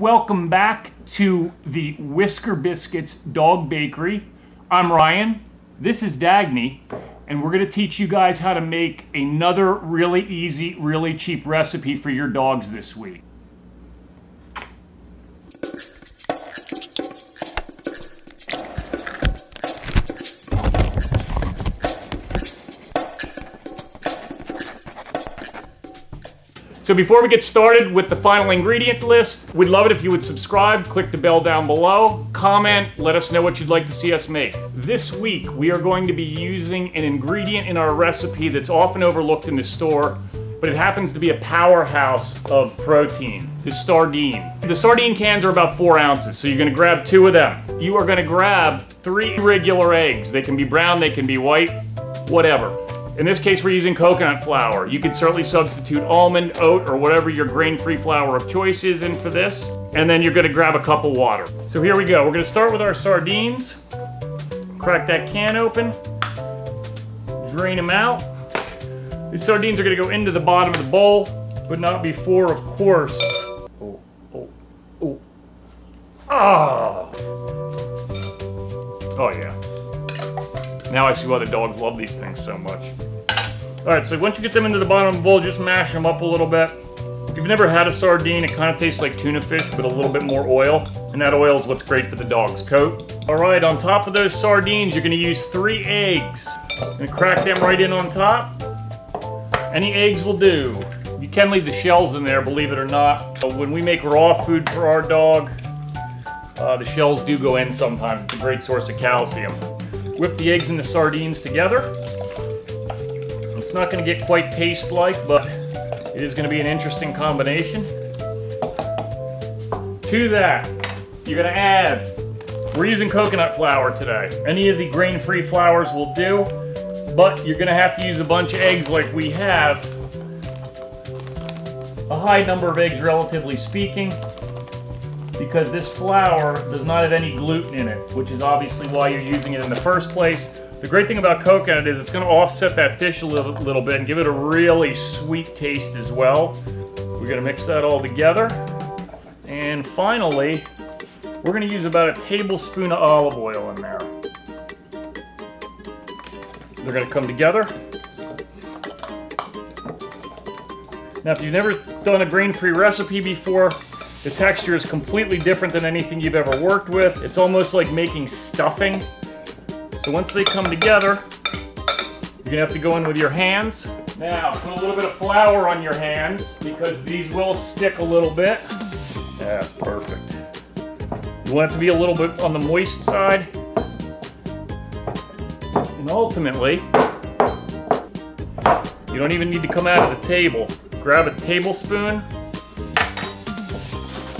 Welcome back to the Whisker Biscuits Dog Bakery. I'm Ryan, this is Dagny, and we're going to teach you guys how to make another really easy, really cheap recipe for your dogs this week. So before we get started with the final ingredient list, we'd love it if you would subscribe, click the bell down below, comment, let us know what you'd like to see us make. This week, we are going to be using an ingredient in our recipe that's often overlooked in the store, but it happens to be a powerhouse of protein, the sardine. The sardine cans are about 4 ounces, so you're gonna grab 2 of them. You are gonna grab 3 regular eggs. They can be brown, they can be white, whatever. In this case, we're using coconut flour. You can certainly substitute almond, oat, or whatever your grain-free flour of choice is in for this. And then you're gonna grab a cup of water. So here we go. We're gonna start with our sardines. Crack that can open. Drain them out. These sardines are gonna go into the bottom of the bowl, but not before, of course. Oh yeah. Now I see why the dogs love these things so much. Alright, so once you get them into the bottom of the bowl, just mash them up a little bit. If you've never had a sardine, it kind of tastes like tuna fish, but a little bit more oil. And that oil is what's great for the dog's coat. Alright, on top of those sardines, you're going to use 3 eggs. And crack them right in on top. Any eggs will do. You can leave the shells in there, believe it or not. But when we make raw food for our dog, the shells do go in sometimes. It's a great source of calcium. Whip the eggs and the sardines together. It's not going to get quite paste-like, but it is going to be an interesting combination. To that, you're going to add, we're using coconut flour today. Any of the grain-free flours will do, but you're going to have to use a bunch of eggs like we have. A high number of eggs, relatively speaking, because this flour does not have any gluten in it, which is obviously why you're using it in the first place. The great thing about coconut is it's going to offset that fish a little bit and give it a really sweet taste as well. We're going to mix that all together. And finally, we're going to use about a tablespoon of olive oil in there. They're going to come together. Now, if you've never done a grain-free recipe before, the texture is completely different than anything you've ever worked with. It's almost like making stuffing. So once they come together, you're gonna have to go in with your hands. Now, put a little bit of flour on your hands because these will stick a little bit. That's perfect. You want it to be a little bit on the moist side. And ultimately, you don't even need to come out of the table. Grab a tablespoon.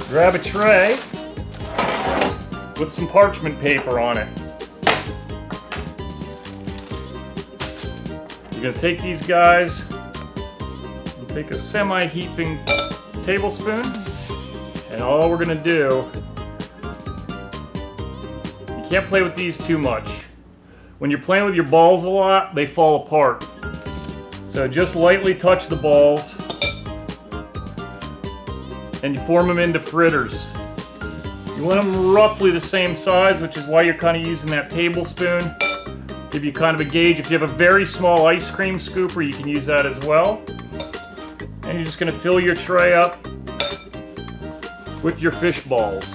Grab a tray with some parchment paper on it. You're going to take these guys, and take a semi-heaping tablespoon, and all we're going to do, you can't play with these too much. When you're playing with your balls a lot, they fall apart. So just lightly touch the balls, and you form them into fritters. You want them roughly the same size, which is why you're kind of using that tablespoon. Give you kind of a gauge. If you have a very small ice cream scooper, you can use that as well. And you're just going to fill your tray up with your fish balls.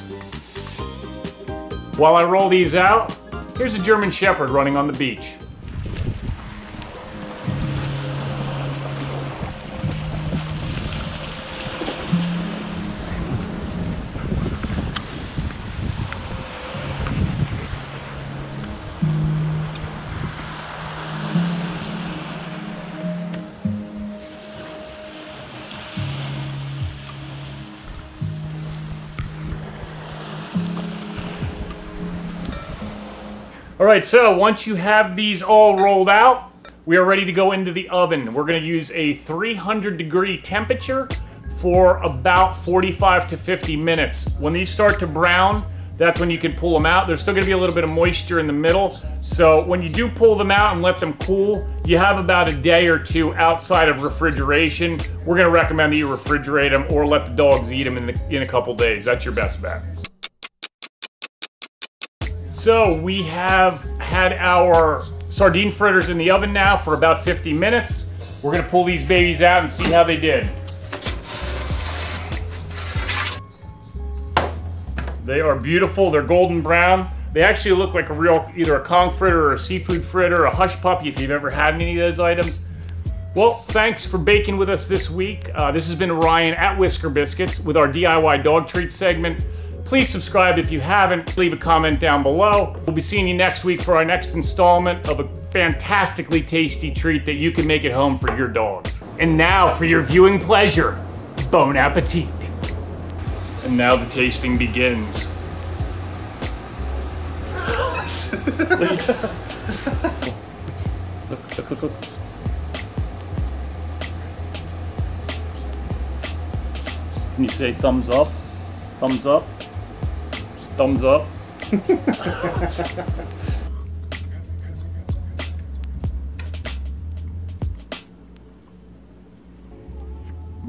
While I roll these out, here's a German Shepherd running on the beach. Alright, so once you have these all rolled out, we are ready to go into the oven. We're going to use a 300-degree temperature for about 45 to 50 minutes. When these start to brown, that's when you can pull them out. There's still gonna be a little bit of moisture in the middle. So when you do pull them out and let them cool, you have about a day or two outside of refrigeration. We're gonna recommend that you refrigerate them or let the dogs eat them in a couple days. That's your best bet. So we have had our sardine fritters in the oven now for about 50 minutes. We're gonna pull these babies out and see how they did. They are beautiful, they're golden brown. They actually look like a real, either a conch fritter or a seafood fritter, a hush puppy if you've ever had any of those items. Well, thanks for baking with us this week. This has been Ryan at Whisker Biscuits with our DIY dog treat segment. Please subscribe if you haven't, leave a comment down below. We'll be seeing you next week for our next installment of a fantastically tasty treat that you can make at home for your dogs. And now for your viewing pleasure, bon appetit. And now the tasting begins. Look. Can you say thumbs up? Thumbs up? Thumbs up?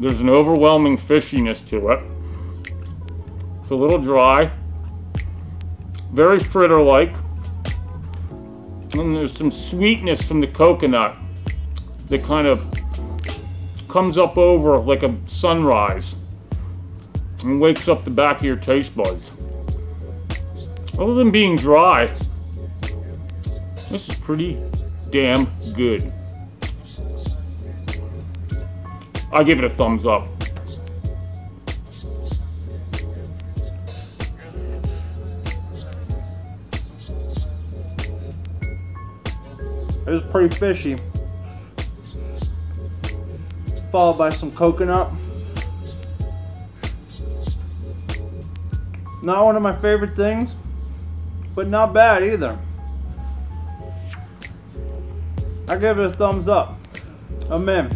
There's an overwhelming fishiness to it. It's a little dry, very fritter-like, and there's some sweetness from the coconut that kind of comes up over like a sunrise and wakes up the back of your taste buds. Other than being dry, this is pretty damn good. I give it a thumbs up. It was pretty fishy, followed by some coconut. Not one of my favorite things, but not bad either. I give it a thumbs up. I'm in.